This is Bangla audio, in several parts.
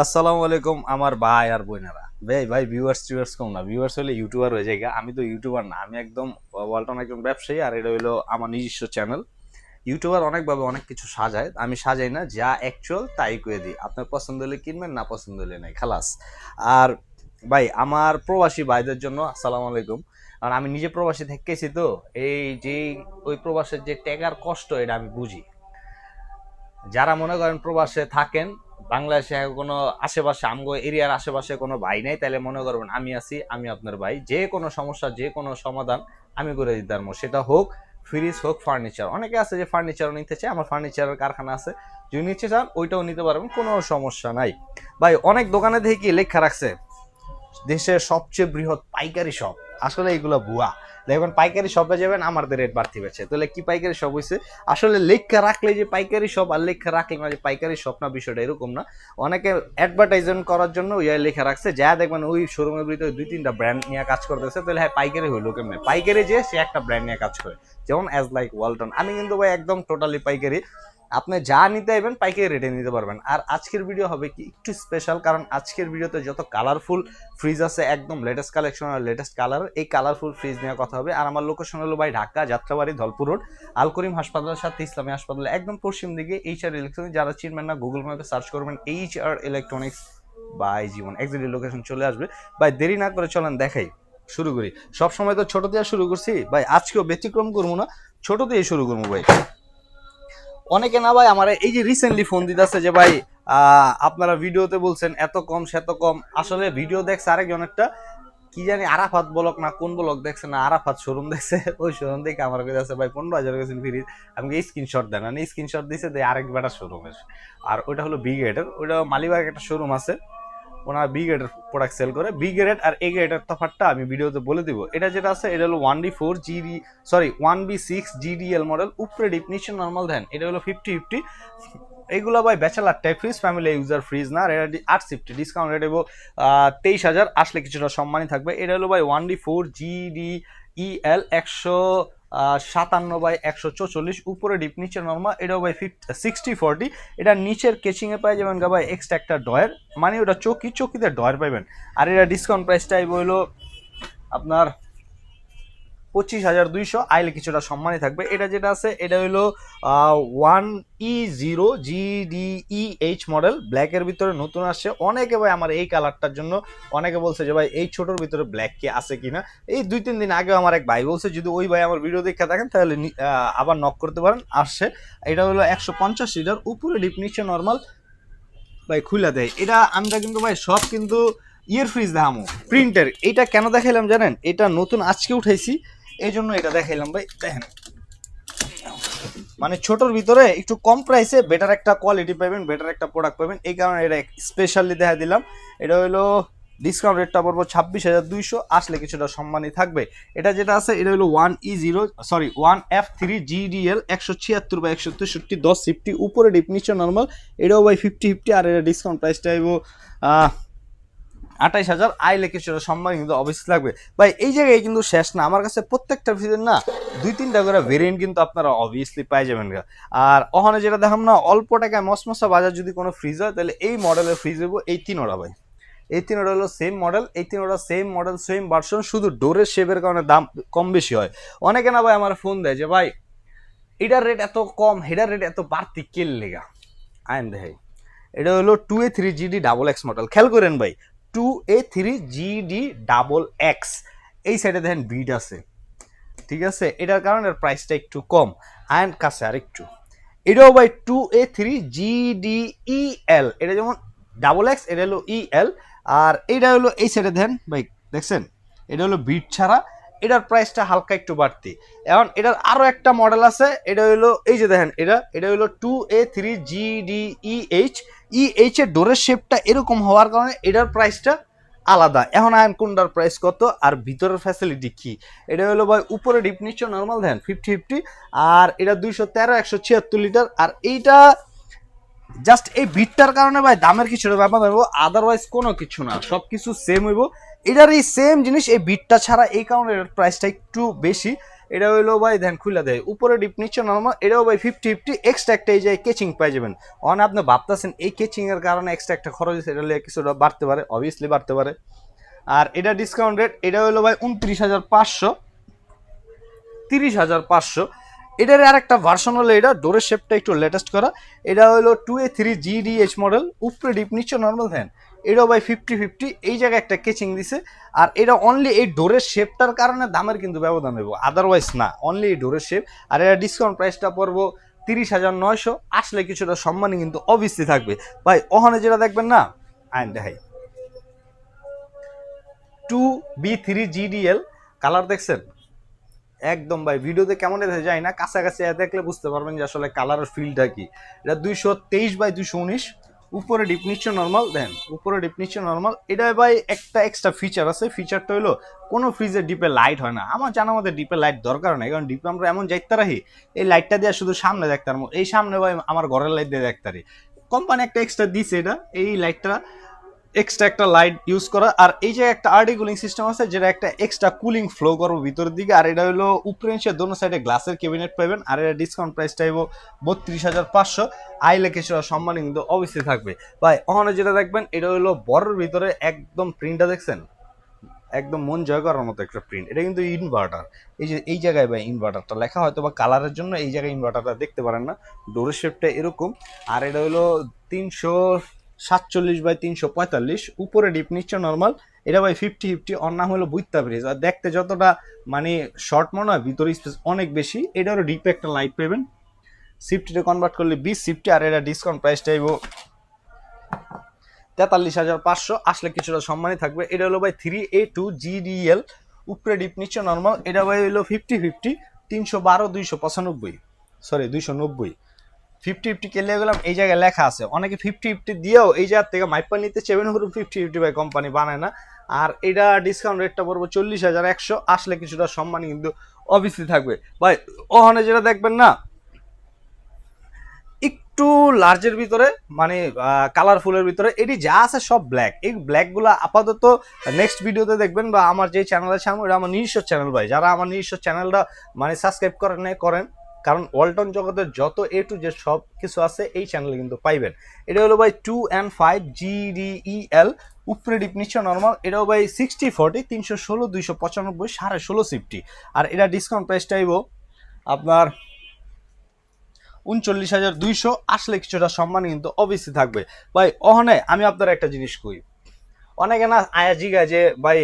আসসালামু আলাইকুম আমার ভাই আর বোনেরা। ভাই ভিউয়ার্স কম না, ভিউয়ার্স হলে ইউটিউবার হয়ে যায়। আমি তো ইউটিউবার না, আমি একদম ওয়ালটন একজন ব্যবসায়ী। আর এটা হলো আমার নিজস্ব চ্যানেল। ইউটিউবার অনেকভাবে অনেক কিছু সাজায়, আমি সাজাই না, যা অ্যাকচুয়াল তাই করে দিই। আপনার পছন্দ হলে কিনবেন, না পছন্দ হলে নাই, খালাস। আর ভাই আমার প্রবাসী ভাইদের জন্য আসসালামু আলাইকুম। আর আমি নিজে প্রবাসী থেকেছি, তো এই যে ওই প্রবাসের যে টেকার কষ্ট এটা আমি বুঝি। যারা মনে করেন প্রবাসে থাকেন, বাংলাদেশে কোনো আশেপাশে আমগো এরিয়ার আশেপাশে কোনো ভাই নাই, তাহলে মনে করবেন আমি আছি, আমি আপনার ভাই। যে কোনো সমস্যা, যে কোনো সমাধান আমি করে দিতে পারবো। সেটা হোক ফ্রিজ, হোক ফার্নিচার। অনেকে আছে যে ফার্নিচারও নিতে চায়, আমার ফার্নিচারের কারখানা আছে, যদি নিতে চান ওইটাও নিতে পারবেন, কোনো সমস্যা নাই। ভাই অনেক দোকানে দেখি লেখা রাখছে দেশের সবচেয়ে বৃহৎ পাইকারি শপ। আসলে এইগুলো ভুয়া। দেখবেন পাইকারি শপে যাবেন, আমাদের রেট বাড়তি পেয়েছে, তাহলে কি পাইকারি শপ হয়েছে? আসলে লেখা রাখলে যে পাইকারি শপ, আর লেখা রাখলে না যে পাইকারি শপ না, বিষয়টা এরকম না। অনেকে অ্যাডভার্টাইজমেন্ট করার জন্য ইয়া লেখা রাখছে, যা দেখবেন ওই শোরুমের ভিতরে দুই তিনটা ব্র্যান্ড নিয়ে কাজ করতেছে, তাহলে হ্যাঁ পাইকারি হইলো কেমনে? পাইকারি যে সে একটা ব্র্যান্ড নিয়ে কাজ করে, যেমন অ্যাজ লাইক ওয়ালটন। আমি কিন্তু ভাই একদম টোটালি পাইকারি। আপনি যা নিতে চাইবেন পাইকারি রেটে নিতে পারবেন। আর আজকের ভিডিও হবে কি একটু স্পেশাল, কারণ আজকের ভিডিওতে যত কালারফুল ফ্রিজ আছে, একদম লেটেস্ট কালেকশন আর লেটেস্ট কালার, এই কালারফুল ফ্রিজ নিয়ে কথা হবে। আর আমার লোকেশন হলো ভাই ঢাকা যাত্রাবাড়ি ধলপুর রোড, আল করিম হাসপাতালের সাথে ইসলামী হাসপাতালের একদম পশ্চিম দিকে। HR ইলেকট্রনিক্স, যারা চিনবেন না গুগল ম্যাপে সার্চ করবেন HR electronics by Jibon, exactly location চলে আসবে। ভাই দেরি না করে চলেন দেখাই, শুরু করি। সবসময় তো ছোট দিয়ে শুরু করছি ভাই, আজকেও ব্যতিক্রম করবো না, ছোট দিয়ে শুরু করবো ভাই। অনেকে না ভাই আমার এই যে রিসেন্টলি ফোন দিতেছে যে ভাই আপনারা ভিডিওতে বলছেন এত কম সেত কম। আসলে ভিডিও দেখছে আরেকজন, একটা কি জানি আরাফাত ব্লক না কোন ব্লক দেখছে, না আরাফাত শোরুম দেখছে, ওই শোরুম দেখে আমার কাছে আছে ভাই 15,000 গেছেন ফ্রিজ। আমি স্ক্রিনশট দেন, মানে স্ক্রিনশট দিছে যে আরেক বেটা শোরুমের। আর ওইটা হলো বি গ্রেডের, ওইটা মালিবাগ একটা শোরুম আছে, ওনারা বি গ্রেডের প্রোডাক্ট সেল করে। বি গ্রেড আর এ গ্রেডের তফাৎটা আমি ভিডিওতে বলে দিব। এটা যেটা আছে এটা হলো 1B4 GD, sorry 1B6 GDL model, উপরে ডিপ নিচে নর্মাল দেন। এটা হলো 50-50। এইগুলো ভাই bachelor type fridge, family user fridge না। এটা 850 ডিসকাউন্ট রেট এবং 23,000 আসলে কিছুটা সম্মানই থাকবে। এটা হলো ভাই 1D4 GDEL 157/144, উপরে ডিপ নিচে নর্মাল। এটাও ভাই 60-40। এটা নিচের কেচিং এ পাই যাবেন গা ভাই এক্সট্রা একটা ডয়ার, মানে ওটা চকিতে ডয়ার পাইবেন। আর এটা ডিসকাউন্ট প্রাইসটাই হইলো আপনার 25,200, আইলে কিছুটা সম্মানই থাকবে। এটা যেটা আছে এটা হলো 1E0 GDEH মডেল, ব্ল্যাকের ভিতরে নতুন আসছে। অনেকে ভাই আমার এই কালারটার জন্য অনেকে বলছে যে ভাই এই ছোটোর ভিতরে ব্ল্যাক কি আছে কিনা। এই 2-3 দিন আগে আমার এক ভাই বলছে, যদি ওই ভাই আমার ভিডিও দেখে থাকেন তাহলে আবার নক করতে পারেন, আসছে। এটা হলো 150 লিটার, উপরে ডিপ নিচে নর্মাল ভাই খুলে দেয়। এটা আমরা কিন্তু ভাই সব কিন্তু ইয়ের ফ্রিজ দেখামো, প্রিন্টের। এটা কেন দেখাইলাম জানেন? এটা নতুন আজকে উঠাইছি, এই জন্য এটা দেখাইলাম ভাই। দেখেন, মানে ছোটর ভিতরে একটু কম প্রাইসে বেটার একটা কোয়ালিটি পাবেন, বেটার একটা প্রোডাক্ট পাবেন, এই কারণে এটা স্পেশালি দেখা দিলাম। এটা হলো ডিসকাউন্ট রেটটা পড়বো 26,200, আসলে কিছুটা সম্মানই থাকবে। এটা যেটা আছে এটা হলো 1F3 GDL 176/163 1050, উপরে ডিপ নিচে নর্মাল। এটাও ভাই 50-50। আর এটা ডিসকাউন্ট প্রাইসটা আইবো 28,000, আইলে কিছুটা সম্মান কিন্তু অবশ্যই লাগবে ভাই। এই জায়গায় কিন্তু শেষ না, আমার কাছে প্রত্যেকটা ফ্রিজের না 2-3টা করে ভেরিয়েন্ট কিন্তু আপনারা অবভিয়াসলি পাই যাবেন। আর ওখানে যেটা দেখাম না, অল্প টাকায় মসমসা বাজার যদি কোনো ফ্রিজ হয়, তাহলে এই মডেলের ফ্রিজ হইব এই তিনোটা ভাই। এই তিনোটা হলো সেম মডেল, এই তিনোটা সেম মডেল সেম ভার্সন, শুধু ডোরের শেপের কারণে দাম কম বেশি হয়। অনেকে না ভাই আমার ফোন দেয় যে ভাই এটার রেট এত কম, হেটার রেট এত বাড়তি কেল লেগা। আইন দেখাই, এটা হলো 2A3GD XX মডেল, খেয়াল করেন ভাই 2A3GD XX। এই সাইডে দেখেন বিট আছে, ঠিক আছে, এটার কারণে এর প্রাইসটা একটু কম। অ্যান্ড কাছে আর একটু, এটাও ভাই 2A3GDEL, এটা যেমন XX, এটা হলো EL। আর এটা হলো এই সাইডে দেখেন ভাই, দেখছেন এটা হলো বিট ছাড়া, এটার প্রাইসটা হালকা একটু বাড়তি। এখন এটার আরো একটা মডেল আছে, এটা হলো এই যে দেখেন এটা হলো 2A3GDEH এর ডোরের শেপটা এরকম হওয়ার কারণে এটার প্রাইসটা আলাদা। এখন আয়ন কোনটার প্রাইস কত আর ভিতরের ফ্যাসিলিটি কি? এটা হলো ভাই উপরে ডিপ নিচে নর্মাল দেন 50-50। আর এটা 213 লিটার। আর এইটা জাস্ট এই বিটটার কারণে ভাই দামের কিছুটা ব্যাপার হইব, আদারওয়াইজ কোনো কিছু না, সব কিছু সেম হইব। এটার এই সেম জিনিস এই বিটটা ছাড়া, এই কারণে এর প্রাইসটা একটু বেশি। এটা হইলো ভাই দেন খুলে দেয় উপরে ডিপ নিচে নরমাল, এটাও ভাই 50-50 এক্সট্রা একটা এই যে কেচিং পাই যাবেন। অন আপনি ভাবতেছেন এই কেচিং এর কারণে এক্সট্রা একটা খরচ এটা কিছুটা বাড়তে পারে, অবভিয়াসলি বাড়তে পারে। আর এটা ডিসকাউন্ট রেট, এটা হলো ভাই 29,500, 30,500। এটার আর একটা ভার্সন হলো এটা ডোরের শেপটা একটু লেটেস্ট করা, এটা হলো 2A3 GDH মডেল, উপরে ডিপ নিচে নর্মাল ফ্যান। এটাও ভাই 50-50 এই জায়গায় একটা কেচিং দিছে। আর এটা অনলি এই ডোরের শেপটার কারণে দামের কিন্তু ব্যবধান হইব, আদারওয়াইজ না, অনলি এই ডোরের শেপ। আর এটা ডিসকাউন্ট প্রাইসটা পড়বো 30,900, আসলে কিছুটা সম্মানই কিন্তু অবভিয়াসলি থাকবে ভাই। ওখানে যেটা দেখবেন না আইন দেখাই 2B3 GDL কালার দেখছেন একদম ভাই ভিডিওতে কেমন দেখা যায় না, কাছাকাছি দেখলে বুঝতে পারবেন যে আসলে কালারের ফিলটা কি। এটা 223/219, উপরে ডিপ নিচে নর্মাল দেন, উপরে ডিপ নিচে নর্মাল। এটা ভাই একটা এক্সট্রা ফিচার আছে, ফিচারটা হলো কোনো ফ্রিজে ডিপে লাইট হয় না। আমার জানা মধ্যে ডিপে লাইট দরকার নাই, কারণ ডিপে আমরা এমন যাইতে রাখি এই লাইটটা দিয়ে শুধু সামনে দেখতে পারবো, এই সামনে ভাই আমার ঘরের লাইট দিয়ে দেখতে পারি। কোম্পানি একটা এক্সট্রা দিছে এটা, এই লাইটটা এক্সট্রা একটা লাইট ইউজ করা। আর এই যে একটা আরডি কুলিং সিস্টেম আছে যেটা একটা এক্সট্রা কুলিং ফ্লো করবো ভিতরের দিকে। আর এটা হলো উপরে নিচে দোনো সাইডে গ্লাসের ক্যাবিনেট পাবেন। আর এটা ডিসকাউন্ট প্রাইসটা হইব 32,500, আইলে কিছুটা সম্মান কিন্তু অবশ্যই থাকবে ভাই। ওখানে যেটা দেখবেন এটা হলো বড়ের ভিতরে একদম প্রিন্টটা দেখছেন একদম মন জয় করার মতো একটা প্রিন্ট। এটা কিন্তু ইনভার্টার, এই যে এই জায়গায় ভাই ইনভার্টারটা লেখা, হয়তো বা কালারের জন্য এই জায়গায় ইনভার্টারটা দেখতে পারেন না, ডোরের শেপটা এরকম। আর এটা হলো 347/345, উপরে ডিপ নিচে নর্মাল। এটা ভাই 50-50, ওর নাম হলো বুইত্তা ব্রিজ। আর দেখতে যতটা মানে শর্ট মনে হয় ভিতরে স্পেস অনেক বেশি। এটা হলো ডিপে একটা লাইট পাবেন, সিফটিতে কনভার্ট করলে 20 সিফটি। আর এটা ডিসকাউন্ট প্রাইসটা হইব 43,500, আসলে কিছুটা সম্মানই থাকবে। এটা হলো ভাই 3A2 GDL, উপরে ডিপ নিচে নর্মাল। এটা ভাই হলো 50-50, 312/295, সরি 290, 50-50 কে লিয়ে গেলাম এই জায়গায় লেখা আছে। অনেকে 50-50 দিয়েও এই জায়গা থেকে মাইপা নিতে চেবেন, হলো 50-50 ভাই কোম্পানি বানায় না। আর এটা ডিসকাউন্ট রেটটা পড়বো 40,100, আসলে কিছুটা সম্মান কিন্তু অবভিয়াসলি থাকবে ভাই। ওখানে যেটা দেখবেন না একটু লার্জের ভিতরে মানে কালারফুলের ভিতরে, এটি যা আছে সব ব্ল্যাক। এই ব্ল্যাকগুলো আপাতত নেক্সট ভিডিওতে দেখবেন, বা আমার যে চ্যানেল আছে এটা আমার নিজস্ব চ্যানেল ভাই, যারা আমার নিজস্ব চ্যানেলটা মানে সাবস্ক্রাইব করেন করেন, কারণ ওয়ালটন জগতের যত A to Z সব কিছু আছে এই চ্যানেলে কিন্তু পাইবেন। এটা হলো ভাই 2N5 GDEL, উপরে ডিপ নিচে নর্মাল। এটাও ভাই 60-40, 316/295, 16.5 সিফটি। আর এটা ডিসকাউন্ট প্রাইসটা আইব আপনার 39,200, আসলে কিছুটা সম্মান কিন্তু অবশ্যই থাকবে ভাই। ওখানে আমি আপনার একটা জিনিস কই, অনেকে না আয়া জিগা যে ভাই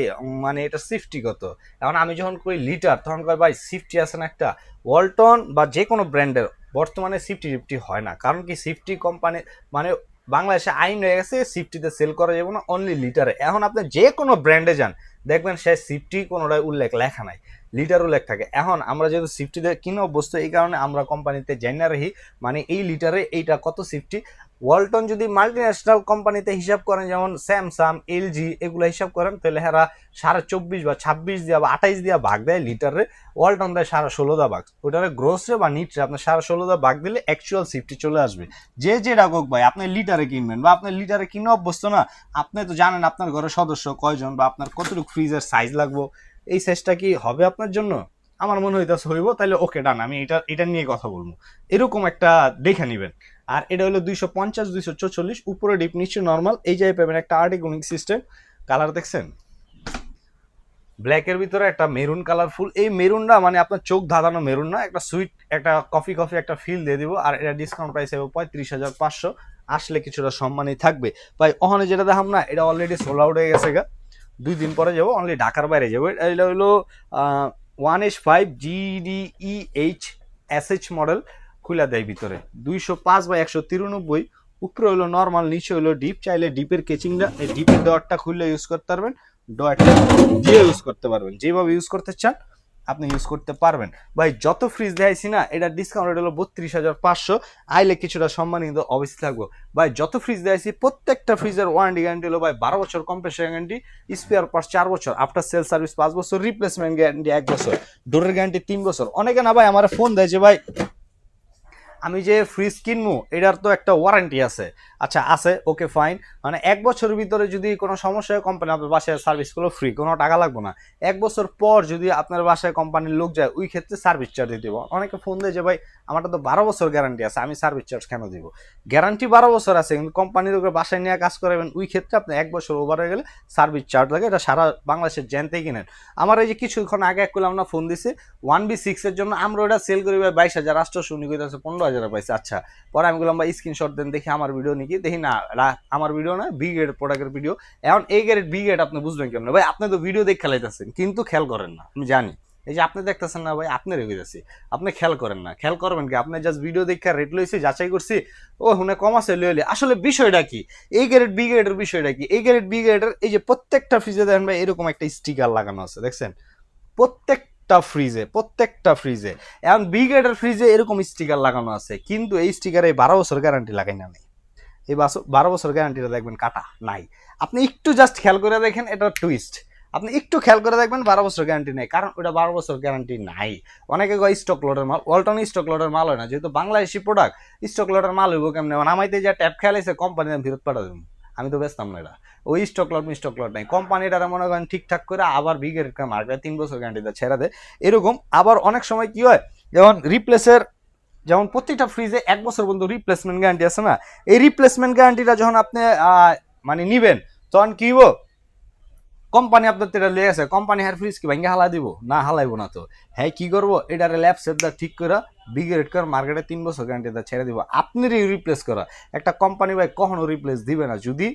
মানে এটা সিফটি কত। এখন আমি যখন কই লিটার তখন কয় ভাই সিফটি আছে না একটা। ওয়ালটন বা যে কোনো ব্র্যান্ডের বর্তমানে সিফটি হয় না, কারণ কি সিফটি কোম্পানি মানে বাংলাদেশে আইন হয়ে গেছে সিফটিতে সেল করা যাবে না, অনলি লিটারে। এখন আপনি যে কোনো ব্র্যান্ডে যান দেখবেন সে সিফটি কোনোটাই উল্লেখ লেখা নাই, লিটার উল্লেখ থাকে। এখন আমরা যেহেতু সিফটিতে কিনে অভ্যস্ত এই কারণে আমরা কোম্পানিতে জানি রাখি মানে এই লিটারে এইটা কত সিফটি। ওয়ালটন যদি মাল্টি ন্যাশনাল কোম্পানিতে হিসাব করেন, যেমন স্যামসাং এলজি এগুলো হিসাব করেন, তাহলে হেরা 24.5 বা 26 দিয়া বা 28 দিয়া ভাগ দেয় লিটারে, ওয়ালটন দেয় 16.5 দা ভাগ। ওটারে গ্রোসরে বা নিটরে আপনার 16.5 দা ভাগ দিলে অ্যাকচুয়াল সিফটি চলে আসবে। যে যে রাখুক ভাই আপনি লিটারে কিনবেন বা আপনি লিটারে কিনে অভ্যস্ত না, আপনি তো জানেন আপনার ঘরের সদস্য কয়জন বা আপনার কতটুকু ফ্রিজের সাইজ লাগবে, এই সাইজটা কি হবে আপনার জন্য। আমার মনে হইতেছে হইব, তাহলে ওকে ডান, আমি এটা নিয়ে কথা বলবো, এরকম একটা দেখে নেবেন। আর এটা হলো 250/244, উপরে ডিপ নিচে নর্মাল। এই জায়গায় পাবেন একটা আর্টিকুলিং সিস্টেম, কালার দেখছেন ব্ল্যাকের ভিতরে একটা মেরুন কালারফুল। এই মেরুনটা মানে আপনার চোখ ধাঁধানো মেরুন না, একটা সুইট একটা কফি একটা ফিল দিয়ে দিব। আর এটা ডিসকাউন্ট প্রাইস হবে 35,500, আসলে কিছুটা সম্মানই থাকবে ভাই। ওখানে যেটা দেখাম না এটা অলরেডি সোল আউট হয়ে গেছে গা, 2 দিন পরে যাবো, অনলি ঢাকার বাইরে যাবো। এটা হলো 1H5 GDEH SH মডেল, খুলে দেয় ভিতরে 205/193, উপরে হলো নর্মাল, নিচে হলো ডিপ। চাইলে ডিপের কেচিংটা এই ডিপের ডটটা খুললে ইউজ করতে পারবেন, ডটটা দিয়ে ইউজ করতে পারবেন, যেভাবে ইউজ করতে চান আপনি ইউজ করতে পারবেন ভাই। যত ফ্রিজ দেখাইছি না এটা ডিসকাউন্ট রেট হলো 32,500, আইলে কিছুটা সম্মান কিন্তু অবশ্যই থাকবো ভাই। যত ফ্রিজ দেখাইছি প্রত্যেকটা ফ্রিজের ওয়ারেন্টি গ্যারান্টি হলো ভাই 12 বছর, কম্প্রেসার গ্যারান্টি, স্পেয়ার পার্টস 4 বছর, আফটার সেল সার্ভিস 5 বছর, রিপ্লেসমেন্ট গ্যারান্টি 1 বছর, ডোরের গ্যারান্টি 3 বছর। অনেকে না ভাই আমার ফোন দেয় যে ভাই আমি যে ফ্রিজ কিনবো এটার তো একটা ওয়ারেন্টি আছে, আচ্ছা আছে, ওকে ফাইন। মানে 1 বছরের ভিতরে যদি কোনো সমস্যা হয় কোম্পানি আপনার বাসায় সার্ভিসগুলো ফ্রি, কোনো টাকা লাগবে না। 1 বছর পর যদি আপনার বাসায় কোম্পানির লোক যায়, ওই ক্ষেত্রে সার্ভিস চার্জ দিতে হবে। অনেকে ফোন দেয় যে ভাই আমারটা তো 12 বছর গ্যারান্টি আছে, আমি সার্ভিস চার্জ কেন দিব? গ্যারান্টি 12 বছর আছে, কিন্তু কোম্পানির ওকে বাসায় নিয়ে কাজ করাবেন, ওই ক্ষেত্রে আপনি 1 বছর ওভার হয়ে গেলে সার্ভিস চার্জ লাগে। এটা সারা বাংলাদেশের জেনতেই কিনেন। আমার এই যে কিছুক্ষণ আগে এক করলাম না ফোন দিছে 1B6 এর জন্য, আমরা ওটা সেল করি ভাই 22,800, উনি কইতাছে 15,000 পাইছে। আচ্ছা, পরে আমি বললাম ভাই স্ক্রিনশট দেন দেখি আমার ভিডিও নাকি, দেখি না আমার ভিডিও না, বি গ্রেড প্রোডাক্টের ভিডিও। এখন এই গ্রেড বি গ্রেড আপনি বুঝবেন কেমন ভাই? আপনি তো ভিডিও দেখে খেলাইতেছেন কিন্তু খেয়াল করেন না, আমি জানি। এই যে আপনি দেখতেছেন না ভাই, আপনি রেগে যাচ্ছি, আপনি খেয়াল করেন না। খেয়াল করবেন কি? আপনি জাস্ট ভিডিও দেখে রেট লইছি, যাচাই করছি, ও হুনে কম আছে লইলে। আসলে বিষয়টা কি? এই গ্রেড বি গ্রেডের বিষয়টা কি? এই গ্রেড বি গ্রেডের এই যে প্রত্যেকটা ফ্রিজে দেখেন ভাই এরকম একটা স্টিকার লাগানো আছে, দেখছেন? প্রত্যেকটা ফ্রিজে এখন বি গ্রেডের ফ্রিজে এরকম স্টিকার লাগানো আছে, কিন্তু এই স্টিকারে 12 বছর গ্যারান্টি লাগাই না। এই 12 বছর গ্যারান্টিটা দেখবেন কাটা নাই। আপনি একটু জাস্ট খেয়াল করে দেখেন, এটা টুইস্ট। আপনি একটু খেয়াল করে দেখবেন 12 বছর গ্যারান্টি নেই, কারণ ওটা 12 বছর গ্যারান্টি নাই। অনেকে কয় স্টক লটের মাল, ওয়ালটন স্টক লটের মাল হয় না, যেহেতু বাংলাদেশি প্রোডাক্ট। স্টক লটের মাল হইব কেমনে? নামাইতে যা ট্যাপ খেয়ালাইছে কোম্পানি ফেরত পাঠা দেবো, আমি তো বেচতাম না এটা। ওই স্টক লট নাই, কোম্পানিটারা মনে করেন ঠিকঠাক করে আবার বিগের মার্কেট 3 বছর গ্যারান্টি দেয়, ছেড়া দেয় এরকম। আবার অনেক সময় কি হয়, যেমন রিপ্লেসের, যেমন প্রত্যেকটা ফ্রিজে 1 বছর পর্যন্ত রিপ্লেসমেন্ট গ্যারান্টি আছে না, এই রিপ্লেসমেন্ট গ্যারান্টিটা যখন আপনি মানে নিবেন, তখন কি হইব? কোম্পানি আপনার এটা লেগে আছে, কোম্পানি হ্যার ফ্রিজ কি ভাঙ্গে হালা দিব না? হালাইবো না তো। হ্যাঁ কি করবো, এটারে ল্যাব সেটটা ঠিক করে বিগ্রেড করে মার্কেটে 3 বছর গ্যারান্টি ছেড়ে দিব। আপনারই রিপ্লেস করা, একটা কোম্পানি ভাই কখনো রিপ্লেস দিবে না যদি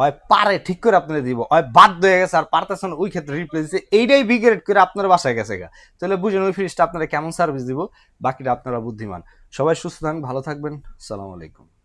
ওই পারে ঠিক করে আপনারা দিব, ওই বাধ্য হয়ে গেছে আর পারতেছেন, ওই ক্ষেত্রে রিপ্লেস দিচ্ছে, এইটাই বিগ্রেড করে আপনার বাসায় গেছে গা। তাহলে বুঝেন ওই ফ্রিজটা আপনারা কেমন সার্ভিস দিব। বাকিটা আপনারা বুদ্ধিমান। সবাই সুস্থ থাকবেন, ভালো থাকবেন। আসসালামু আলাইকুম।